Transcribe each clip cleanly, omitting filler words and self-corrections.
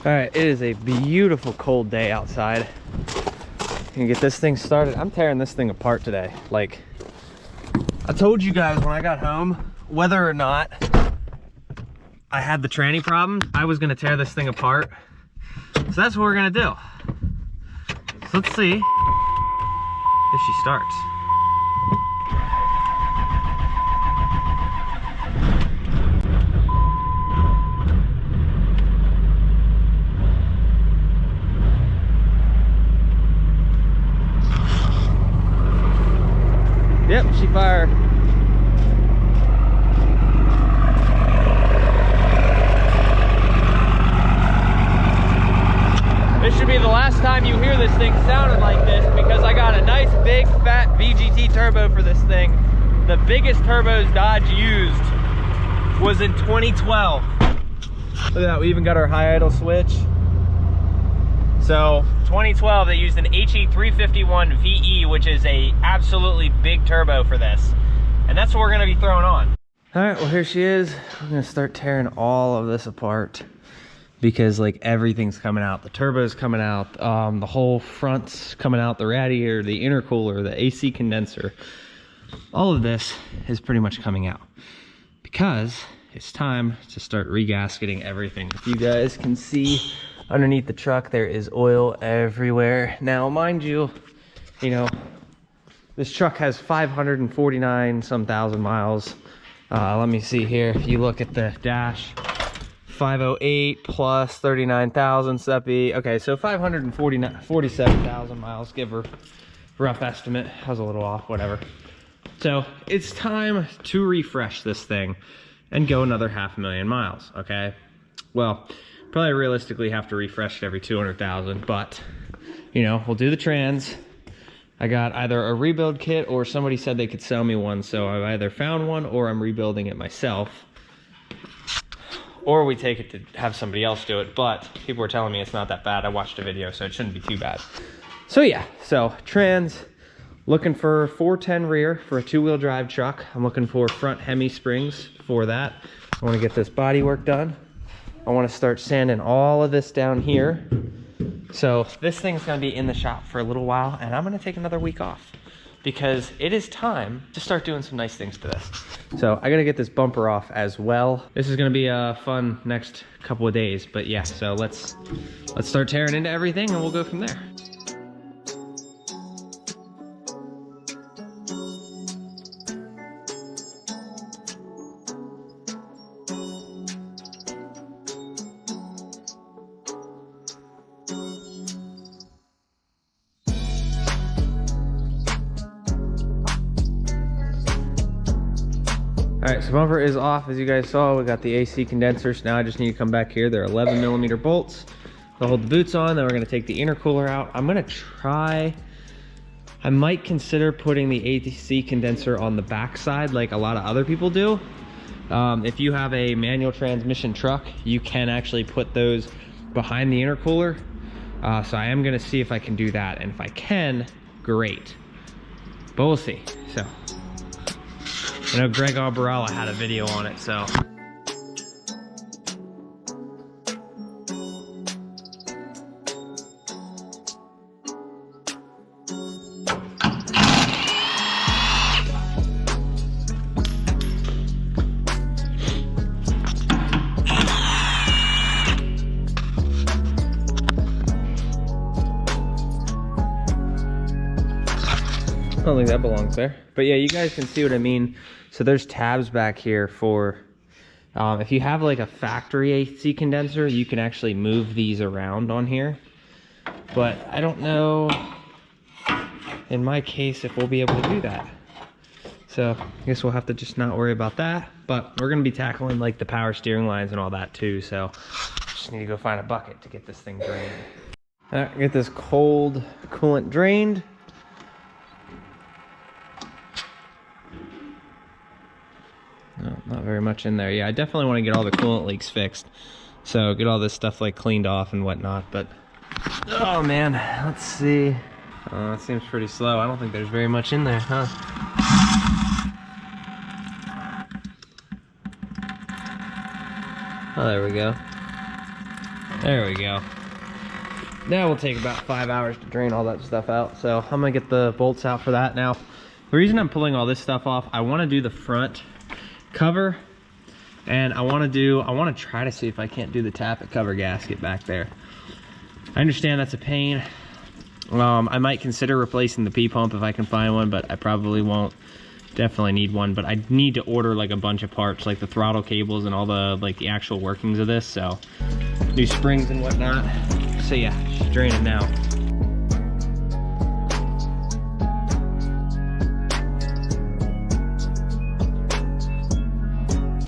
All right, it is a beautiful cold day outside. Gonna get this thing started. I'm tearing this thing apart today. Like, I told you guys when I got home, whether or not I had the tranny problem, I was gonna tear this thing apart. So that's what we're gonna do. So let's see if she starts. Yep, she fired. This should be the last time you hear this thing sounding like this, because I got a nice big fat VGT turbo for this thing. The biggest turbos Dodge used was in 2012. Look at that, we even got our high idle switch. So 2012, they used an HE351 VE, which is a absolutely big turbo for this. And that's what we're gonna be throwing on. All right, well here she is. We're gonna start tearing all of this apart because like everything's coming out. The turbo's coming out, the whole front's coming out, the radiator, the intercooler, the AC condenser. All of this is pretty much coming out because it's time to start regasketing everything. If you guys can see, underneath the truck, there is oil everywhere. Now, mind you, this truck has 549 some thousand miles. Let me see here. If you look at the dash, 508 plus 39,000 SEPI. Okay, so 547,000 miles, give or rough estimate. I was a little off, whatever. So it's time to refresh this thing and go another 500,000 miles, okay? Well, probably realistically have to refresh it every 200,000, but we'll do the trans. I got either a rebuild kit or somebody said they could sell me one, so I've either found one or I'm rebuilding it myself, or we take it to have somebody else do it. But people were telling me it's not that bad. I watched a video, so it shouldn't be too bad. So yeah, so trans, looking for 410 rear for a 2-wheel drive truck. I'm looking for front Hemi springs for that. I want to get this body work done. I want to start sanding all of this down here. So this thing's going to be in the shop for a little while, and I'm going to take another week off because it is time to start doing some nice things to this. So I got to get this bumper off as well. This is going to be a fun next couple of days, but yeah, so let's start tearing into everything and we'll go from there. All right, so bumper is off. As you guys saw, we got the AC condensers. Now I just need to come back here. They're 11mm bolts. They'll hold the boots on. Then we're gonna take the intercooler out. I might consider putting the AC condenser on the back side like a lot of other people do. If you have a manual transmission truck, you can actually put those behind the intercooler. So I am gonna see if I can do that. And if I can, great. But we'll see, so. I know Greg Albarella had a video on it, so. I don't think that belongs there. But yeah, you guys can see what I mean. So there's tabs back here for, if you have like a factory AC condenser, you can actually move these around on here. But I don't know, in my case, if we'll be able to do that. So I guess we'll have to just not worry about that. But we're gonna be tackling like the power steering lines and all that too. So just need to go find a bucket to get this thing drained. All right, get this cold coolant drained. No, not very much in there. Yeah, I definitely want to get all the coolant leaks fixed. So get all this stuff like cleaned off and whatnot, but oh man, let's see. It seems pretty slow. I don't think there's very much in there, huh? Oh, there we go. There we go. Now we'll take about 5 hours to drain all that stuff out. So I'm gonna get the bolts out for that. Now, the reason I'm pulling all this stuff off, I wanna do the front cover, and I wanna try to see if I can't do the tappet cover gasket back there. I understand that's a pain. I might consider replacing the P-pump if I can find one, but I probably won't. Definitely need one, but I need to order like a bunch of parts, like the throttle cables and all the like the actual workings of this, so new springs and whatnot. So yeah, just drain it now.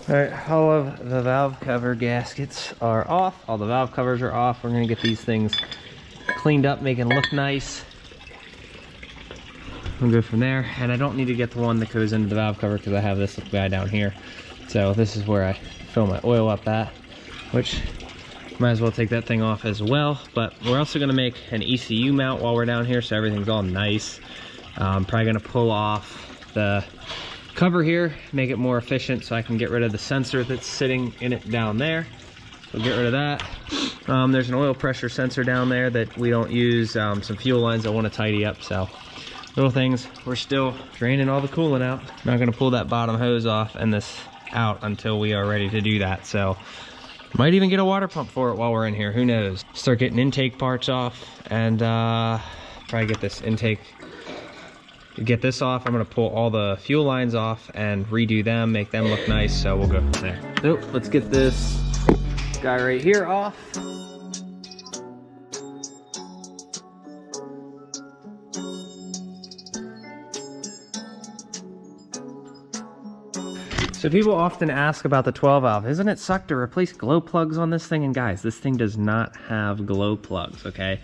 All right, all of the valve cover gaskets are off. All the valve covers are off. We're gonna get these things cleaned up, make it look nice. We'll go from there, and I don't need to get the one that goes into the valve cover because I have this guy down here. So this is where I fill my oil up at, which might as well take that thing off as well. But we're also gonna make an ECU mount while we're down here, so everything's all nice. Probably gonna pull off the cover here, make it more efficient so I can get rid of the sensor that's sitting in it down there. So get rid of that. There's an oil pressure sensor down there that we don't use, some fuel lines I want to tidy up, so little things. We're still draining all the coolant out. Not gonna pull that bottom hose off and this out until we are ready to do that, so might even get a water pump for it while we're in here, who knows. Start getting intake parts off, and probably get this intake, get this off. I'm gonna pull all the fuel lines off and redo them, make them look nice, so we'll go from there. So let's get this guy right here off. So people often ask about the 12 valve. Isn't it suck to replace glow plugs on this thing? And guys, this thing does not have glow plugs, okay?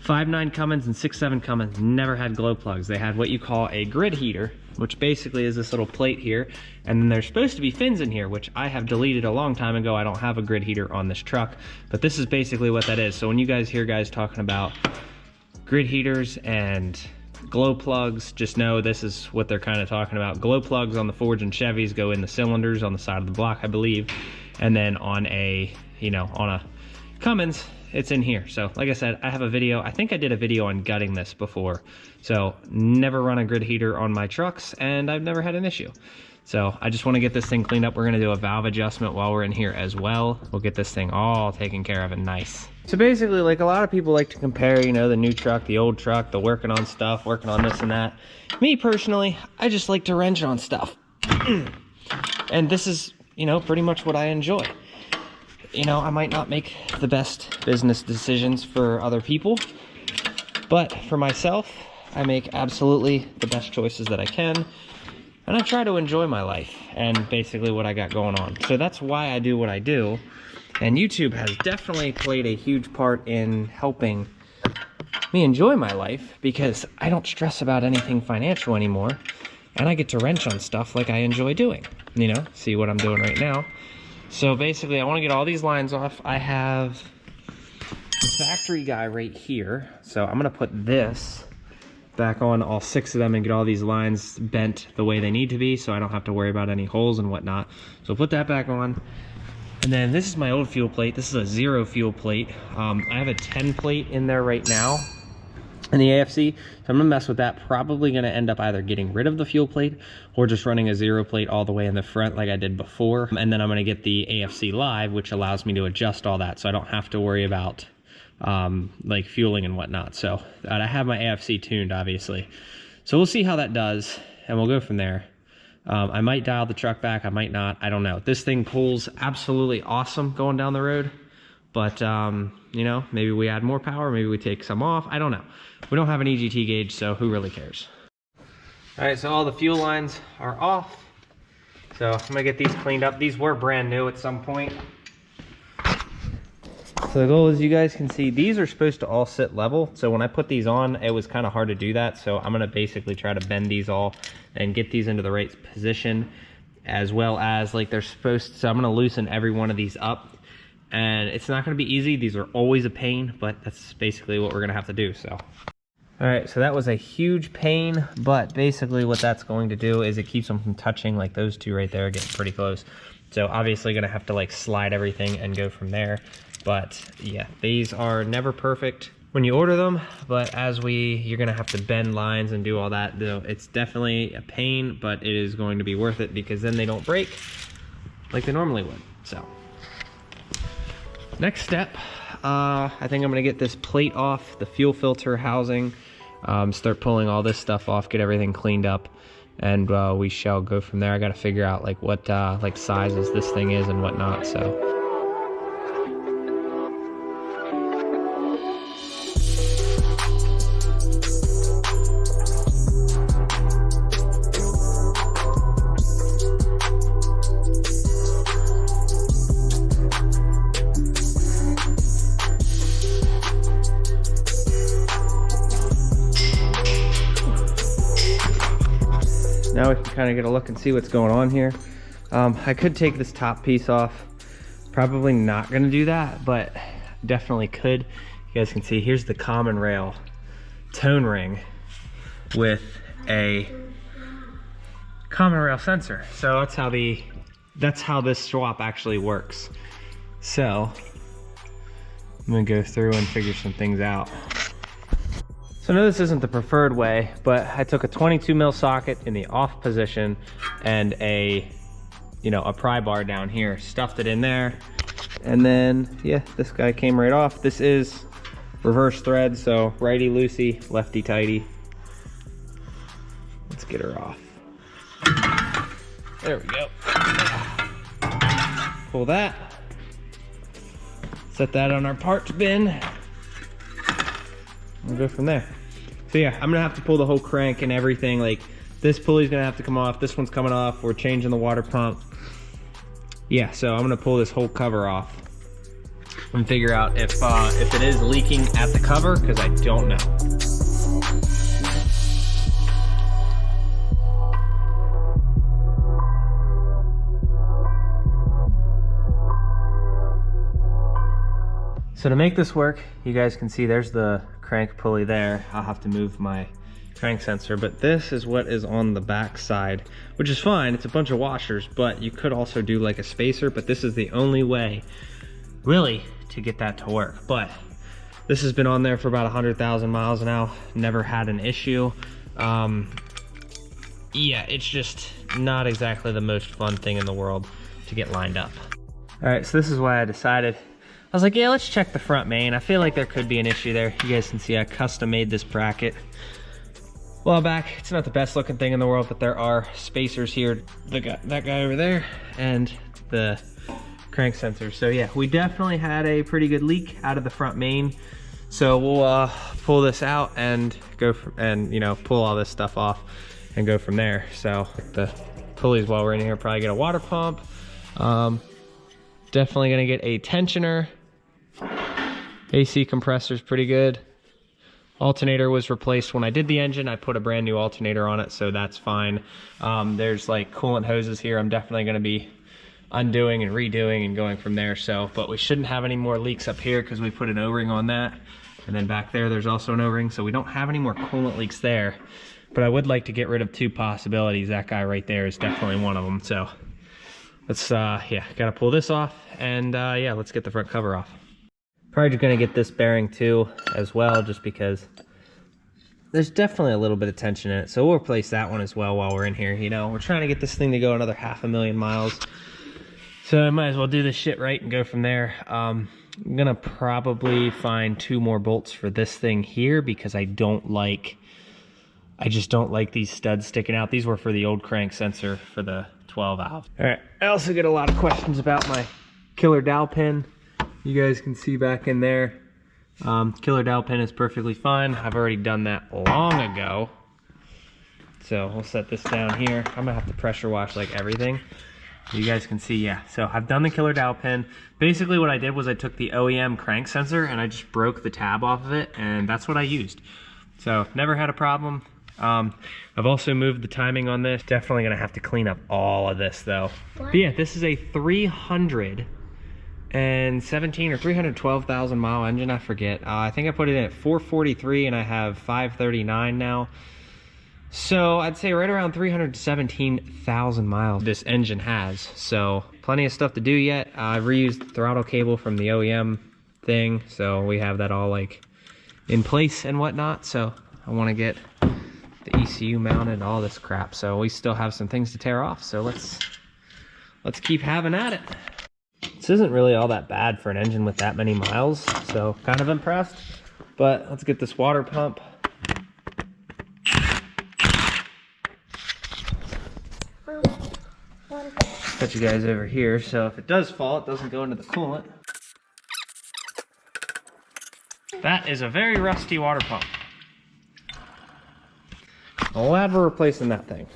5.9 Cummins and 6.7 Cummins never had glow plugs. They had what you call a grid heater, which basically is this little plate here. And then there's supposed to be fins in here, which I have deleted a long time ago. I don't have a grid heater on this truck, but this is basically what that is. So when you guys hear guys talking about grid heaters and glow plugs, just know this is what they're kind of talking about. Glow plugs on the Fords and Chevys go in the cylinders on the side of the block, I believe. And then on a, on a Cummins, it's in here. So like I said, I have a video, I think I did a video on gutting this before. So never run a grid heater on my trucks, and I've never had an issue. So I just want to get this thing cleaned up. We're going to do a valve adjustment while we're in here as well. We'll get this thing all taken care of and nice. So basically, like a lot of people like to compare, the new truck, the old truck, the working on stuff, working on this and that. Me personally, I just like to wrench on stuff. And this is, pretty much what I enjoy. I might not make the best business decisions for other people, but for myself, I make absolutely the best choices that I can. And I try to enjoy my life and basically what I got going on. So that's why I do what I do. And YouTube has definitely played a huge part in helping me enjoy my life, because I don't stress about anything financial anymore. And I get to wrench on stuff like I enjoy doing. See what I'm doing right now. So basically, I want to get all these lines off. I have the factory guy right here. So I'm going to put this back on all 6 of them and get all these lines bent the way they need to be, so I don't have to worry about any holes and whatnot. So put that back on. And then this is my old fuel plate. This is a 0 fuel plate. I have a 10 plate in there right now in the AFC, so I'm gonna mess with that. Probably gonna end up either getting rid of the fuel plate or just running a 0 plate all the way in the front like I did before. And then I'm gonna get the AFC Live, which allows me to adjust all that, so I don't have to worry about like fueling and whatnot. So I have my AFC tuned, obviously. So we'll see how that does, and we'll go from there. I might dial the truck back, I might not, I don't know. This thing pulls absolutely awesome going down the road, but maybe we add more power, maybe we take some off, I don't know. We don't have an EGT gauge, so who really cares? All right, so all the fuel lines are off. So I'm gonna get these cleaned up. These were brand new at some point. So the goal, as you guys can see, these are supposed to all sit level. So when I put these on, it was kind of hard to do that. So I'm gonna basically try to bend these all and get these into the right position, as well as like they're supposed to. So I'm gonna loosen every one of these up. And it's not gonna be easy. These are always a pain, but that's basically what we're gonna have to do, so. All right, so that was a huge pain, but basically what that's going to do is it keeps them from touching. Like those two right there are getting pretty close. So obviously gonna have to like slide everything and go from there. But yeah, these are never perfect when you order them, but you're gonna have to bend lines and do all that. It's definitely a pain, but it is going to be worth it because then they don't break like they normally would. So next step, I think I'm gonna get this plate off the fuel filter housing, start pulling all this stuff off, get everything cleaned up, and we shall go from there. I gotta figure out like what like sizes this thing is and whatnot. So now we can kind of get a look and see what's going on here. I could take this top piece off. Probably not gonna do that, but definitely could. You guys can see here's the common rail tone ring with a common rail sensor. So that's how this swap actually works. So I'm gonna go through and figure some things out. So I know this isn't the preferred way, but I took a 22 mil socket in the off position and a pry bar down here, stuffed it in there. And then, yeah, this guy came right off. This is reverse thread, so righty loosey, lefty tighty. Let's get her off. There we go. Pull that. Set that on our parts bin. We'll go from there. So yeah, I'm gonna have to pull the whole crank and everything. Like this pulley's gonna have to come off, this one's coming off, we're changing the water pump. Yeah, so I'm gonna pull this whole cover off and figure out if it is leaking at the cover, because I don't know. So to make this work, you guys can see there's the crank pulley there. I'll have to move my crank sensor, but this is what is on the back side, which is fine. It's a bunch of washers, but you could also do like a spacer, but this is the only way really to get that to work. But this has been on there for about 100,000 miles now, never had an issue. Yeah, it's just not exactly the most fun thing in the world to get lined up. All right, so this is why I decided, I was like, yeah, let's check the front main. I feel like there could be an issue there. You guys can see I custom made this bracket a while back. It's not the best looking thing in the world, but there are spacers here. That guy over there and the crank sensor. So yeah, we definitely had a pretty good leak out of the front main. So we'll pull this out and go pull all this stuff off and go from there. So the pulleys while we're in here, probably get a water pump. Definitely gonna get a tensioner. AC compressor's pretty good. Alternator was replaced when I did the engine. I put a brand new alternator on it, so that's fine. There's like coolant hoses here. I'm definitely gonna be undoing and redoing and going from there. So, but we shouldn't have any more leaks up here because we put an O-ring on that. And then back there's also an O-ring, so we don't have any more coolant leaks there. But I would like to get rid of two possibilities. That guy right there is definitely one of them. So let's, yeah, gotta pull this off, and yeah, let's get the front cover off. Probably just gonna get this bearing too as well, just because there's definitely a little bit of tension in it. So we'll replace that one as well while we're in here. You know, we're trying to get this thing to go another 500,000 miles. So I might as well do this shit right and go from there. I'm gonna probably find 2 more bolts for this thing here because I just don't like these studs sticking out. These were for the old crank sensor for the 12 valve. All right, I also get a lot of questions about my killer dowel pin. You guys can see back in there. Killer dowel pin is perfectly fine. I've already done that long ago. So we'll set this down here. I'm gonna have to pressure wash like everything. You guys can see, yeah. So I've done the killer dowel pin. Basically what I did was I took the OEM crank sensor and I just broke the tab off of it, and that's what I used. So never had a problem. I've also moved the timing on this. Definitely gonna have to clean up all of this though. But yeah, this is a 317 or 312,000 mile engine, I forget. I think I put it in at 443 and I have 539 now. So I'd say right around 317,000 miles this engine has. So plenty of stuff to do yet. I've reused the throttle cable from the OEM thing. So we have that all like in place and whatnot. So I want to get the ECU mounted, all this crap. So we still have some things to tear off. So let's keep having at it. This isn't really all that bad for an engine with that many miles. So kind of impressed, but let's get this water pump. Put you guys over here, so if it does fall, it doesn't go into the coolant. That is a very rusty water pump. I'm glad we're replacing that thing.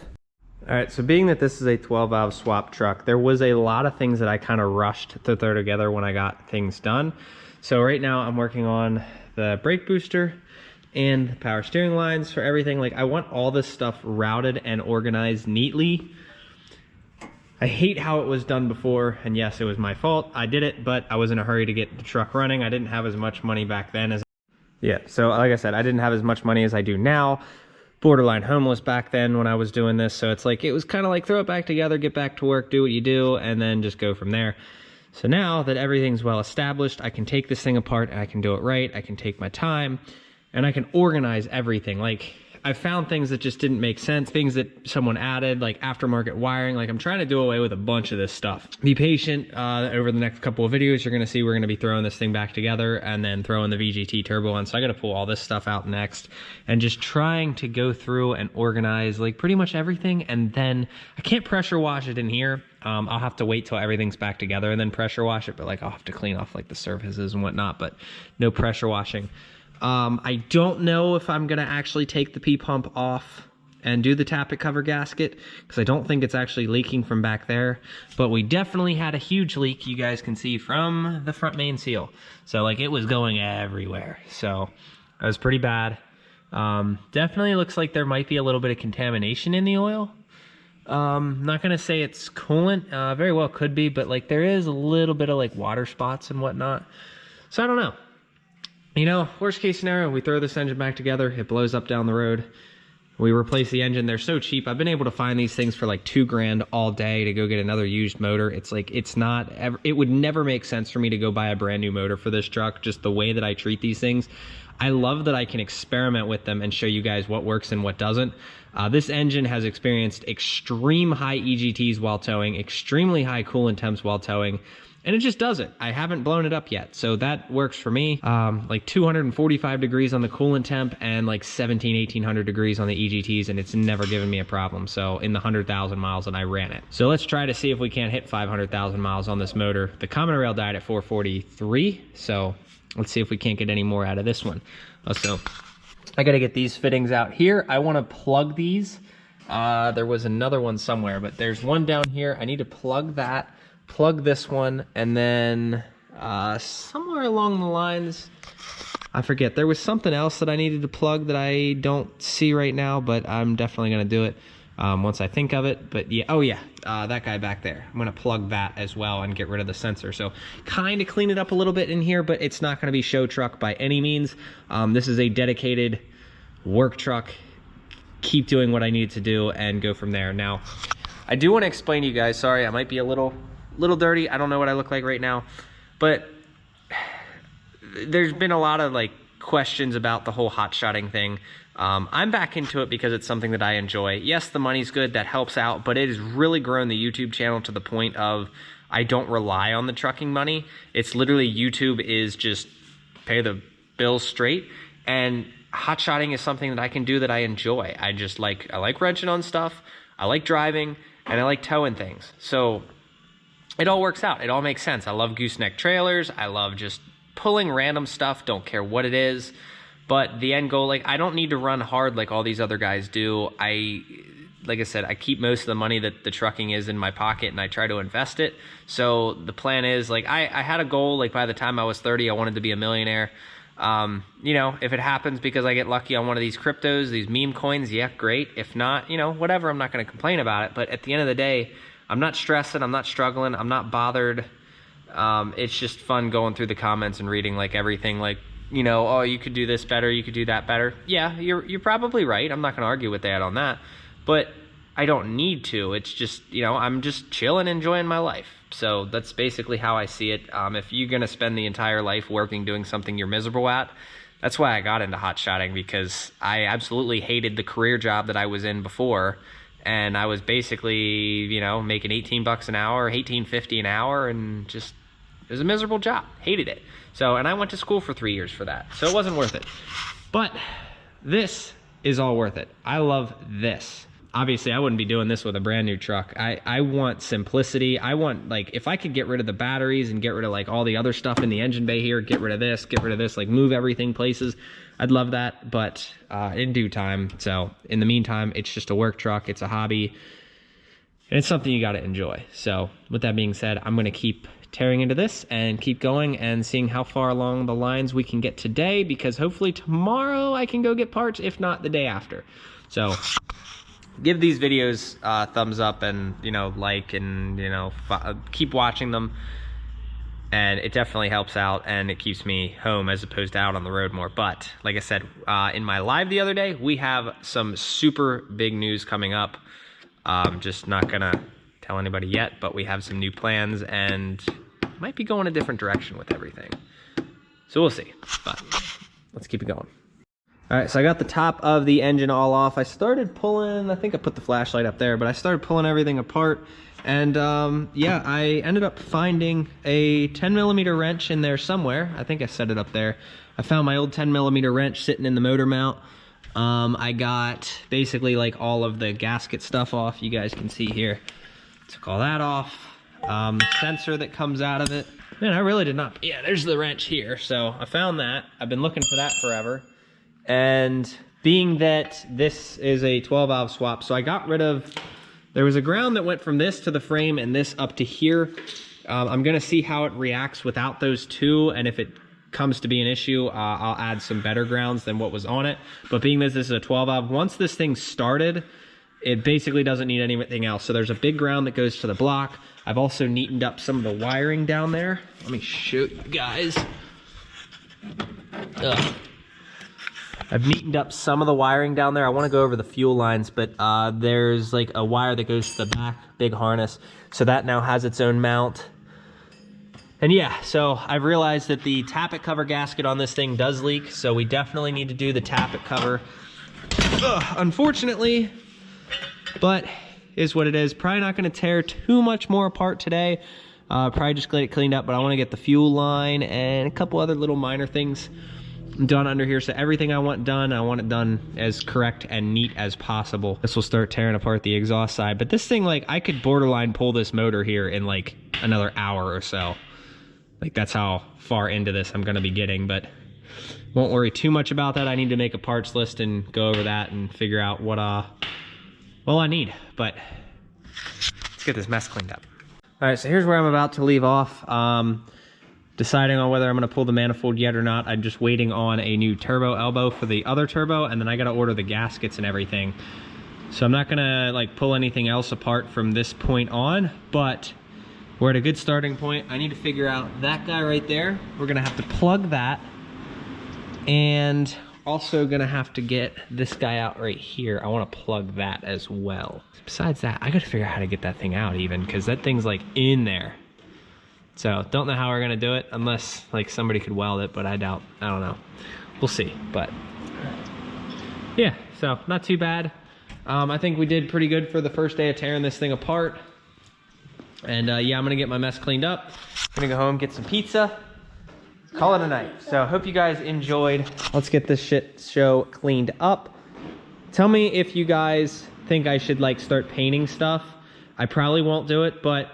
All right, so being that this is a 12 valve swap truck, there was a lot of things that I kind of rushed to throw together when I got things done. So right now I'm working on the brake booster and the power steering lines for everything. Like, I want all this stuff routed and organized neatly. I hate how it was done before, and yes, it was my fault. I did it, but I was in a hurry to get the truck running. I didn't have as much money back then as... Yeah, so like I said, I didn't have as much money as I do now. Borderline homeless back then when I was doing this, so it's like, it was kind of like throw it back together, get back to work, do what you do, and then just go from there. So now that everything's well established, I can take this thing apart and I can do it right. I can take my time and I can organize everything. Like, I found things that just didn't make sense, things that someone added, like aftermarket wiring. Like, I'm trying to do away with a bunch of this stuff. Be patient. Over the next couple of videos, you're going to see we're going to be throwing this thing back together and then throwing the VGT turbo on. So I got to pull all this stuff out next and just trying to go through and organize like pretty much everything. And then I can't pressure wash it in here. I'll have to wait till everything's back together and then pressure wash it. But like, I'll have to clean off like the surfaces and whatnot, but no pressure washing. I don't know if I'm going to actually take the P-pump off and do the tappet cover gasket, because I don't think it's actually leaking from back there. But we definitely had a huge leak, you guys can see, from the front main seal. So like, it was going everywhere. So it was pretty bad. Definitely looks like there might be a little bit of contamination in the oil. Not going to say it's coolant. Very well could be, but like, there is a little bit of like water spots and whatnot. So I don't know. You know, worst case scenario, we throw this engine back together, it blows up down the road, we replace the engine. They're so cheap. I've been able to find these things for like $2 grand all day to go get another used motor. It's like, it's not ever, it would never make sense for me to go buy a brand new motor for this truck, just the way that I treat these things. I love that I can experiment with them and show you guys what works and what doesn't. This engine has experienced extreme high EGTs while towing, extremely high coolant temps while towing, and it just does it. I haven't blown it up yet, so that works for me. Like 245 degrees on the coolant temp and like 1800 degrees on the EGTs, and it's never given me a problem. So in the 100,000 miles that I ran it. So let's try to see if we can't hit 500,000 miles on this motor. The common rail died at 443, so let's see if we can't get any more out of this one. So I gotta get these fittings out here. I wanna plug these. There was another one somewhere, but there's one down here. I need to plug that. Plug this one, and then somewhere along the lines, I forget, there was something else that I needed to plug that I don't see right now, but I'm definitely going to do it once I think of it. But yeah, oh yeah, that guy back there, I'm going to plug that as well and get rid of the sensor. So kind of clean it up a little bit in here, but it's not going to be show truck by any means. This is a dedicated work truck. Keep doing what I need to do and go from there. Now, I do want to explain to you guys, sorry, I might be a little dirty. I don't know what I look like right now, but there's been a lot of like questions about the whole hot-shotting thing. I'm back into it because it's something that I enjoy. Yes, the money's good, that helps out, but it has really grown the YouTube channel to the point of I don't rely on the trucking money. It's literally YouTube is just pay the bills straight, and hot-shotting is something that I can do that I enjoy. I like wrenching on stuff, I like driving, and I like towing things. So it all works out. It all makes sense. I love gooseneck trailers. I love just pulling random stuff. Don't care what it is. But the end goal, like, I don't need to run hard like all these other guys do. Like I said, I keep most of the money that the trucking is in my pocket, and I try to invest it. So the plan is, like, I had a goal, like, by the time I was 30, I wanted to be a millionaire. You know, if it happens because I get lucky on one of these cryptos, these meme coins, yeah, great. If not, you know, whatever, I'm not going to complain about it. But at the end of the day, I'm not stressing, I'm not struggling, I'm not bothered. It's just fun going through the comments and reading like everything, like, you know, oh, you could do this better, you could do that better. Yeah, you're probably right. I'm not going to argue with that, but I don't need to. It's just, you know, I'm just chilling, enjoying my life. So that's basically how I see it. If you're gonna spend the entire life working doing something you're miserable at, that's why I got into hotshotting, because I absolutely hated the career job that I was in before. And I was basically, you know, making 18 bucks an hour, 18.50 an hour, and just, it was a miserable job. Hated it. So, and I went to school for 3 years for that. So it wasn't worth it. But this is all worth it. I love this. Obviously, I wouldn't be doing this with a brand new truck. I want simplicity. I want, like, if I could get rid of the batteries and get rid of like all the other stuff in the engine bay here, get rid of this, like move everything places, I'd love that, but in due time. So in the meantime, it's just a work truck. It's a hobby, and it's something you got to enjoy. So with that being said, I'm going to keep tearing into this and keep going and seeing how far along the lines we can get today, because hopefully tomorrow I can go get parts, if not the day after. So give these videos thumbs up, and, you know, like, and, you know, keep watching them. And it definitely helps out, and it keeps me home as opposed to out on the road more. But like I said, in my live the other day, we have some super big news coming up. Just not gonna tell anybody yet, but we have some new plans and might be going a different direction with everything. So we'll see, but let's keep it going. All right, so I got the top of the engine all off. I started pulling, I think I put the flashlight up there, but I started pulling everything apart. And yeah, I ended up finding a 10mm wrench in there somewhere. I think I set it up there. I found my old 10mm wrench sitting in the motor mount. I got basically like all of the gasket stuff off. You guys can see here. Took all that off. Sensor that comes out of it. Man, I really did not. Yeah, there's the wrench here. So I found that. I've been looking for that forever. And being that this is a 12-valve swap, so I got rid of, there was a ground that went from this to the frame and this up to here. I'm gonna see how it reacts without those two, and if it comes to be an issue, I'll add some better grounds than what was on it. But being that this is a 12-valve, once this thing started, it basically doesn't need anything else. So there's a big ground that goes to the block. I've also neatened up some of the wiring down there. Let me show you guys. I've neatened up some of the wiring down there. I want to go over the fuel lines, but there's like a wire that goes to the back, big harness. So that now has its own mount. And yeah, so I've realized that the tappet cover gasket on this thing does leak, so we definitely need to do the tappet cover. Unfortunately, but is what it is. Probably not going to tear too much more apart today. Probably just get it cleaned up, but I want to get the fuel line and a couple other little minor things done under here. So everything I want done, I want it done as correct and neat as possible. This will start tearing apart the exhaust side, but this thing, like, I could borderline pull this motor here in like another hour or so. Like, that's how far into this I'm going to be getting, but won't worry too much about that. I need to make a parts list and go over that and figure out what well, I need. But let's get this mess cleaned up. All right, so here's where I'm about to leave off. Deciding on whether I'm going to pull the manifold yet or not. I'm just waiting on a new turbo elbow for the other turbo, and then I got to order the gaskets and everything. So I'm not going to like pull anything else apart from this point on, but we're at a good starting point. I need to figure out that guy right there. We're going to have to plug that, and also going to have to get this guy out right here. I want to plug that as well. Besides that, I got to figure out how to get that thing out even, because that thing's like in there. So don't know how we're gonna do it unless like somebody could weld it, but I doubt. I don't know. We'll see. But yeah, so not too bad. I think we did pretty good for the first day of tearing this thing apart. And yeah, I'm gonna get my mess cleaned up. I'm gonna go home, get some pizza, call it a night. So hope you guys enjoyed. Let's get this shit show cleaned up. Tell me if you guys think I should like start painting stuff. I probably won't do it, but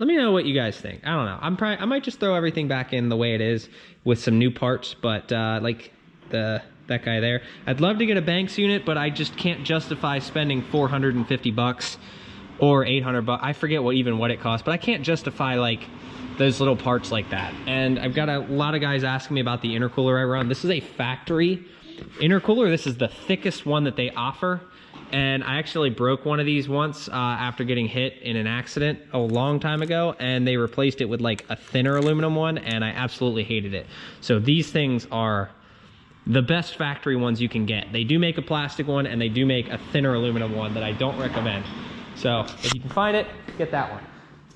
let me know what you guys think. I don't know. I might just throw everything back in the way it is with some new parts, but like that guy there. I'd love to get a Banks unit, but I just can't justify spending 450 bucks or 800 bucks. I forget what it costs, but I can't justify like those little parts like that. And I've got a lot of guys asking me about the intercooler I run. This is a factory intercooler. This is the thickest one that they offer. And I actually broke one of these once after getting hit in an accident a long time ago, and they replaced it with like a thinner aluminum one, and I absolutely hated it. So these things are the best factory ones you can get. They do make a plastic one, and they do make a thinner aluminum one that I don't recommend. So if you can find it, get that one.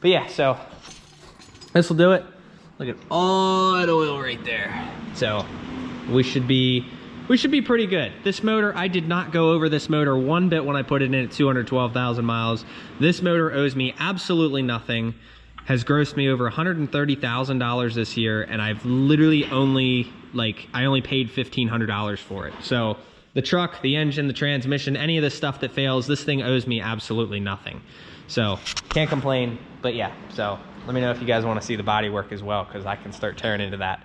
But yeah, so This will do it. Look at all that oil right there. So we should be pretty good. This motor, I did not go over this motor one bit when I put it in at 212,000 miles. This motor owes me absolutely nothing. Has grossed me over $130,000 this year, and I've literally only, I only paid $1,500 for it. So the truck, the engine, the transmission, any of this stuff that fails, this thing owes me absolutely nothing. So can't complain, but yeah. So let me know if you guys want to see the body work as well, because I can start tearing into that